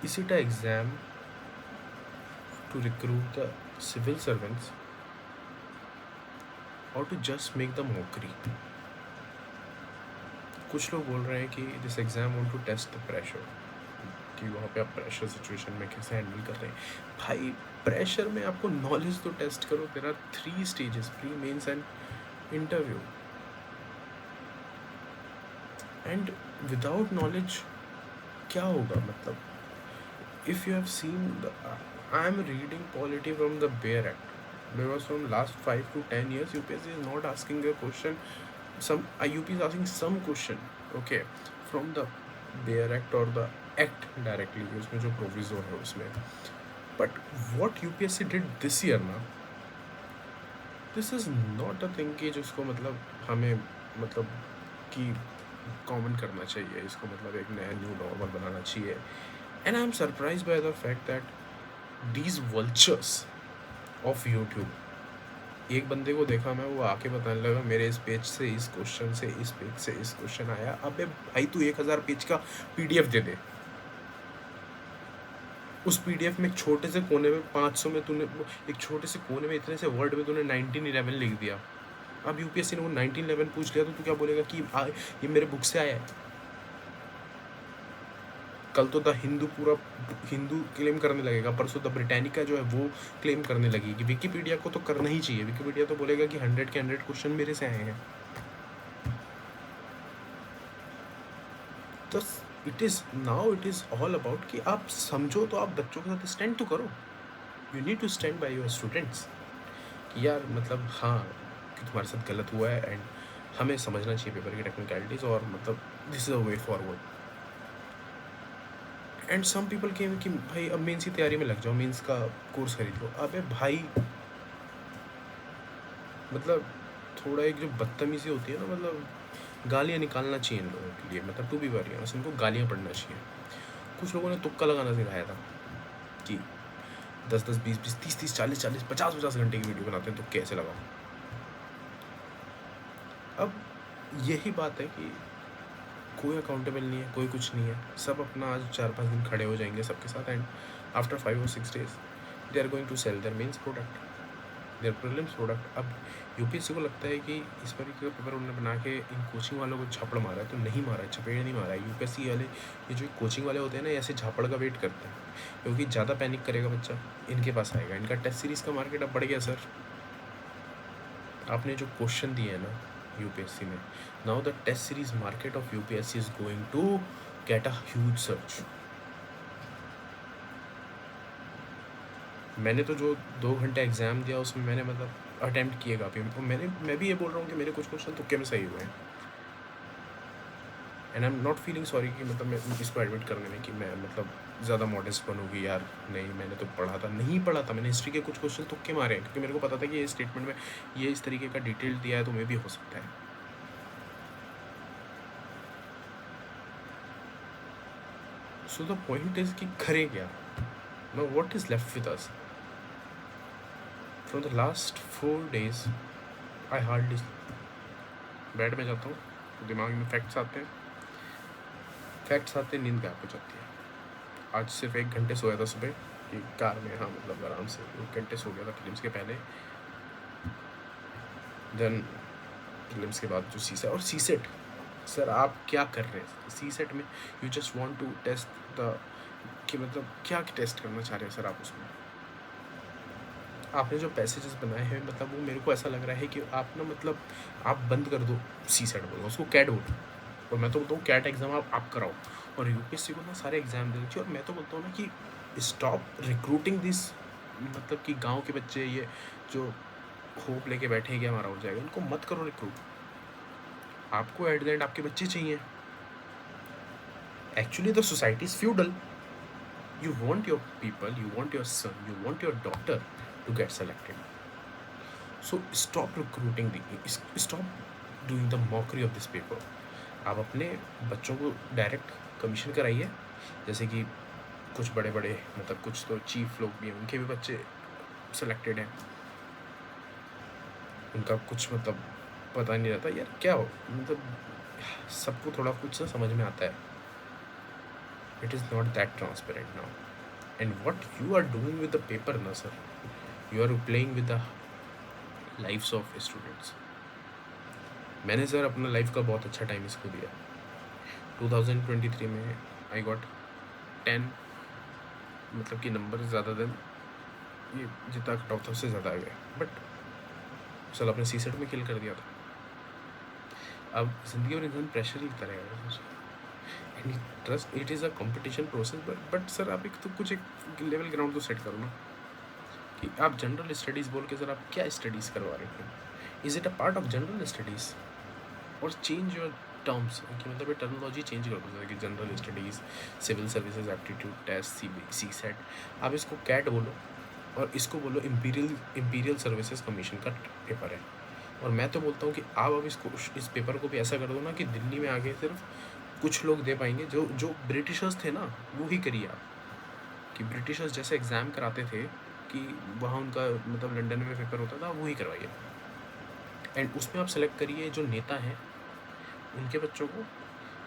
Is it an exam to recruit the civil servants or to just make the mockery? कुछ लोग बोल रहे हैं कि this exam want to test the pressure, कि वहाँ पे आप प्रेशर सिचुएशन में कैसे हैंडल कर रहे हैं। भाई प्रेशर में आपको नॉलेज तो टेस्ट करो। There are 3 stages, pre, mains and interview. And without knowledge क्या होगा? मतलब if you have seen I am reading polity from the Bear Act, because from last 5 to 10 years UPSC is not asking a question. Some IUP is asking some question, okay, from the Bear Act or the act directly, उसमें जो proviso है उसमें. But what UPSC did this year ना, this is not a thing कि जिसको मतलब हमें मतलब कि कॉमन करना चाहिए, इसको मतलब एक नया न्यू नॉर्मल बनाना चाहिए. And I'm surprised by the fact that these vultures of YouTube, एक बंदे को देखा मैं, वो आके बताने लगा मेरे इस पेज से इस क्वेश्चन से इस पेज से इस क्वेश्चन आया. अबे भाई तू 1000 पेज का PDF दे दे. उस PDF में एक छोटे से कोने में 500 में तूने एक छोटे से कोने में इतने से वर्ड में तूने 1911 लिख दिया. अब यूपीएससी ने वो 1911 पूछ लिया तो तू क्या बोलेगा कि ये मेरे बुक से आया है? कल तो द हिंदू पूरा हिंदू क्लेम करने लगेगा, परसों द ब्रिटानिका जो है वो क्लेम करने लगेगी. विकिपीडिया को तो करना ही चाहिए. विकिपीडिया तो बोलेगा कि 100 के 100 क्वेश्चन मेरे से आए हैं. तो इट इज़ ऑल अबाउट कि आप समझो तो आप बच्चों के साथ स्टैंड तो करो. You need to stand by your students कि यार मतलब हाँ कि तुम्हारे साथ गलत हुआ है एंड हमें समझना चाहिए पेपर की टेक्निकलिटीज़, और मतलब this is a way forward. And some people के कि भाई अब मेंस की तैयारी में लग जाओ, मेंस का कोर्स खरीद लो. अबे भाई मतलब थोड़ा एक जो बदतमीज़ी होती है ना, मतलब गालियाँ निकालना चाहिए इन लोगों के लिए. मतलब टू बी वेरी ऑनेस्ट, इनको गालियाँ पड़ना चाहिए. कुछ लोगों ने तुक्का लगाना सिखाया था कि 10-10, 20-20, 30-30, 40-40, 50-50 घंटे की वीडियो बनाते हैं तो कैसे लगाओ. अब यही बात है कि कोई अकाउंटेबल नहीं है, कोई कुछ नहीं है. सब अपना आज 4-5 दिन खड़े हो जाएंगे सबके साथ and after 5 or 6 days they are going to sell their mains product, their prelims product. अब यूपीएससी को लगता है कि इस तरीके का पेपर उन्होंने बना के इन कोचिंग वालों को झापड़ मारा है. तो नहीं मारा है, चपेट नहीं मारा है. यूपीएससी वाले ये जो कोचिंग वाले होते हैं ना, ऐसे झापड़ का वेट करते हैं, क्योंकि ज़्यादा पैनिक करेगा बच्चा इनके पास आएगा. इनका टेस्ट सीरीज़ का मार्केट अब बढ़ गया सर. आपने जो क्वेश्चन दिए हैं ना यूपीएससी में, now the test series market of UPSC is going to get a huge search. मैंने तो जो 2 घंटे एग्ज़ाम दिया उसमें मैंने मतलब अटैम्प्ट किए काफ़ी. मैं भी ये बोल रहा हूँ कि मेरे कुछ क्वेश्चन तुक्के में सही हुए हैं. And I am not feeling sorry कि मतलब मैं इसको एडमिट करने में कि मैं मतलब ज़्यादा मॉडेस्ट बनूँगी यार. नहीं, मैंने तो पढ़ा था, नहीं पढ़ा था. मैंने हिस्ट्री के कुछ क्वेश्चन तुक्के मारे हैं क्योंकि मेरे को पता था कि ये स्टेटमेंट में ये इस तरीके का डिटेल दिया है तो मे भी हो सकता है. सो द पॉइंट इज़ कि करें क्या. Now what is left with us? From the last 4 days I hardly bed में जाता हूँ तो दिमाग में फैक्ट्स आते हैं, नींद गायब हो जाती है. आज सिर्फ 1 घंटे सोया था सुबह कि कार में, हाँ मतलब आराम से 1 घंटे सो गया था फिल्म्स के पहले. देन फिल्म्स के बाद जो सीसेट और सीसेट, सर आप क्या कर रहे हैं सीसेट में? You just want to test the कि मतलब क्या टेस्ट करना चाह रहे हैं सर आप उसमें? आपने जो पैसेजेस बनाए हैं मतलब वो मेरे को ऐसा लग रहा है कि आप ना मतलब आप बंद कर दो सी सेट बोलो, उसको कैट बोलो. और मैं तो बोलता हूँ कैट एग्ज़ाम आप कराओ और यूपीएससी को ना सारे एग्ज़ाम दे दीजिए. और मैं तो बोलता हूँ ना कि स्टॉप रिक्रूटिंग दिस, मतलब कि गांव के बच्चे ये जो होप लेके बैठे हैं कि हमारा हो जाएगा, इनको मत करो रिक्रूट. आपको एट द एंड आपके बच्चे चाहिए. Actually the society is feudal. You want your people, you want your son, you want your daughter to get selected. So stop recruiting stop doing the mockery of this paper. आप अपने बच्चों को direct commission कराइए. जैसे कि कुछ बड़े बड़े मतलब कुछ तो चीफ लोग भी हैं, उनके भी बच्चे सेलेक्टेड हैं. उनका कुछ मतलब पता नहीं रहता यार क्या हो, मतलब सबको थोड़ा कुछ समझ में आता है. It is not that transparent now. And what you are doing with the paper, na sir, you are playing with the lives of students. मैंने सर अपना लाइफ का बहुत अच्छा टाइम इसको दिया. 2023 में आई गॉट 10, मतलब कि नंबर ज़्यादा देन ये जितना कट ऑफ था उससे ज़्यादा आ गया. बट साल आपने सी सेट में किल कर दिया था. अब ज़िंदगी में इंसान प्रेशर ही लेता रहेगा. And trust it is a competition process. But sir आप एक तो कुछ एक लेवल ग्राउंड तो सेट करो ना कि आप जनरल स्टडीज़ बोल के सर आप क्या स्टडीज़ करवा रहे हैं. Is it a part of general studies और चेंज योर टर्म्स कि मतलब ये टर्मिनोलॉजी चेंज कर दो. जैसे कि general studies, civil services aptitude test, CSAT, आप इसको कैट बोलो और इसको बोलो इम्पीरियल सर्विसेज कमीशन का पेपर है. और मैं तो बोलता हूँ कि आप अब इसको इस पेपर को भी ऐसा कर दो ना कि दिल्ली में आगे सिर्फ कुछ लोग दे पाएंगे. जो ब्रिटिशर्स थे ना वो ही करिए आप. कि ब्रिटिशर्स जैसे एग्ज़ाम कराते थे कि वहाँ उनका मतलब लंदन में पेपर होता था, वही करवाइए. एंड उसमें आप सेलेक्ट करिए जो नेता हैं उनके बच्चों को,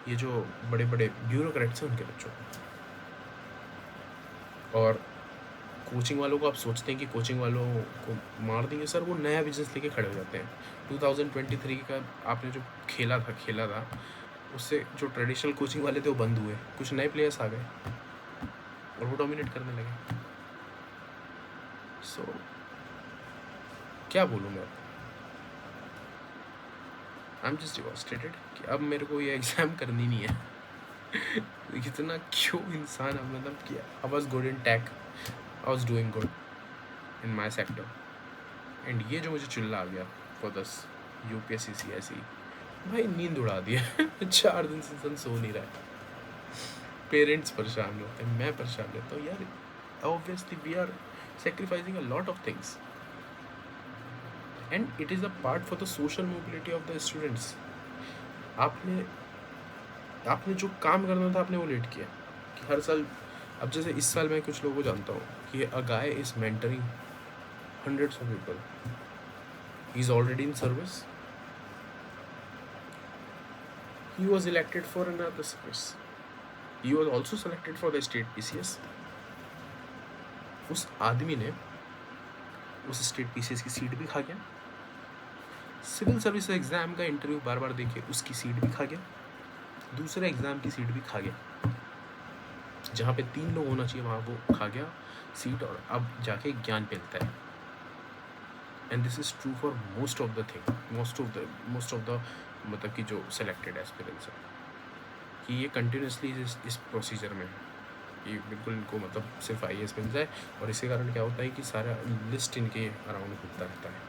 ये जो बड़े बड़े ब्यूरोक्रेट्स हैं उनके बच्चों को. और कोचिंग वालों को आप सोचते हैं कि कोचिंग वालों को मार देंगे. सर वो नया बिजनेस लेके खड़े हो जाते हैं. 2023 का आपने जो खेला था उससे जो ट्रेडिशनल कोचिंग वाले थे वो बंद हुए. कुछ नए प्लेयर्स आ गए और वो डोमिनेट करने लगे. सो क्या बोलूँ मैं. आई एम जस्ट डिवास्टेटेड कि अब मेरे को ये एग्ज़ाम करनी नहीं है. इतना क्यों इंसान अब मतलब कि I was good in tech, I was doing good in my sector. And ये जो मुझे चिल्ला आ गया फॉर दस यूपीएससी सीएसई, भाई नींद उड़ा दिया. 4 दिन से इंसान सो नहीं रहा है. पेरेंट्स परेशान होते हैं, मैं परेशान रहता हूँ यार. Obviously we are sacrificing a lot of things and it is a part for the social mobility of the students. आपने जो काम करना था आपने वो लेट किया कि हर साल. अब जैसे इस साल मैं कुछ लोगों को जानता हूँ कि a guy is mentoring hundreds of people. He's already in service. He was elected for another service. He was also selected for the state PCS. उस आदमी ने उस स्टेट PCS की सीट भी खा गया. सिविल सर्विस एग्ज़ाम का interview बार बार देके उसकी सीट भी खा गया. दूसरे एग्ज़ाम की सीट भी खा गया. जहाँ पे 3 लोग होना चाहिए वहाँ वो खा गया सीट और अब जाके ज्ञान पेलता है. And this is true for most of the मतलब कि जो सेलेक्टेड एस्पिरेंट्स हैं कि ये कंटिन्यूसली इस प्रोसीजर में ये बिल्कुल इनको मतलब सिर्फ IAS मिल जाए. और इसी कारण क्या होता है कि सारा लिस्ट इनके अराउंड घूमता रहता है.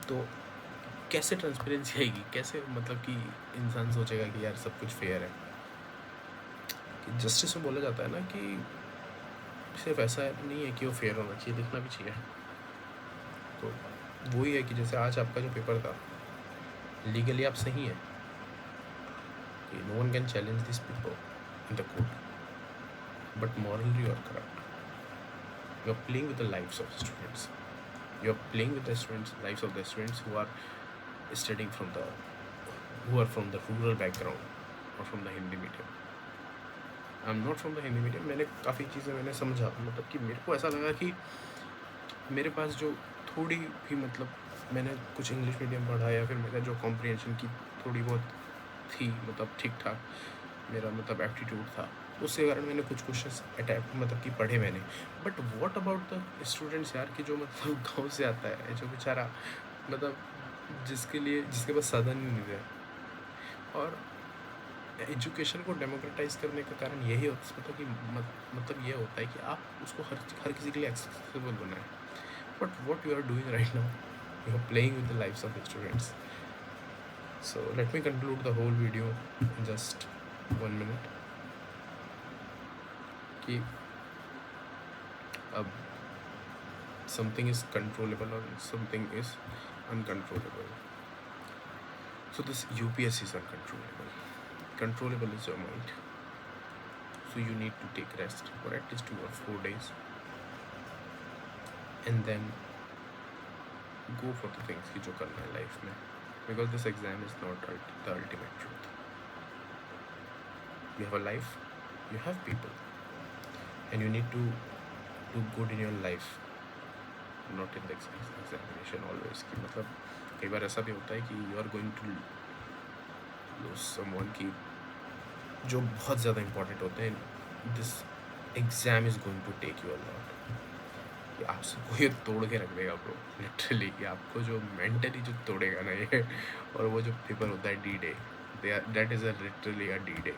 तो कैसे ट्रांसपेरेंसी आएगी, कैसे मतलब कि इंसान सोचेगा कि यार सब कुछ फेयर है. कि जस्टिस में बोला जाता है ना कि सिर्फ ऐसा नहीं है कि वो फेयर होना चाहिए, दिखना भी चाहिए. तो वही है कि जैसे आज आपका जो पेपर था लीगली आप सही हैं कि no one can challenge this paper in the court, but morally you are corrupt. You are playing with the lives of students. You are playing with the students, lives of the students who are studying from the rural background or from the Hindi medium. I am not from the Hindi medium. मैंने काफ़ी चीज़ें मैंने समझा. मतलब कि मेरे को ऐसा लगा कि मेरे पास जो थोड़ी भी मतलब मैंने कुछ इंग्लिश मीडियम पढ़ा या फिर मेरा जो कॉम्प्रिहेंशन की थोड़ी बहुत थी मतलब ठीक ठाक मेरा मतलब एप्टीट्यूड था, उसके कारण मैंने कुछ क्वेश्चंस अटैम्प्ट मतलब कि पढ़े मैंने. But what about the students यार कि जो मतलब गांव से आता है, जो बेचारा मतलब जिसके पास साधन ही नहीं है. और एजुकेशन को डेमोक्रेटाइज करने का कारण यही होता है मतलब कि मतलब ये होता है कि आप उसको हर किसी के लिए एक्सेसिबल बनाएं. But what you are doing right now, you are playing with the lives of the students. So let me conclude the whole video in just 1 minute. कि अब something is controllable or something is uncontrollable. So this UPSC is uncontrollable. Controllable is your mind. So you need to take rest for at least 2 or 4 days and then go for the things कि जो करना है life में. Because this exam is not the ultimate truth. You have a life, you have people, and you need to do good in your life, not in the examination always. कि मतलब कई बार ऐसा भी होता है कि you are going to lose someone की जो बहुत ज़्यादा important होते हैं. This exam is going to take you a lot. कि आप सबको ये तोड़ के रख देगा ब्रो, लिटरली. कि आपको जो मेंटली जो तोड़ेगा ना ये, और वो जो पेपर होता है D day, that is a literally a D day.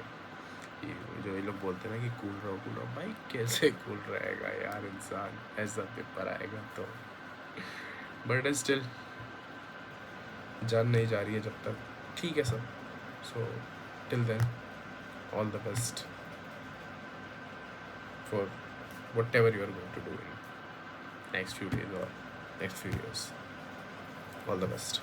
जो ये लोग बोलते हैं ना कि कूल रहो भाई, कैसे कूल रहेगा यार इंसान, ऐसा पेपर आएगा तो. बट स्टिल जान नहीं जा रही है जब तक. ठीक है सब. So till then, all the best for whatever you are going to do in next few days or next few years. All the best.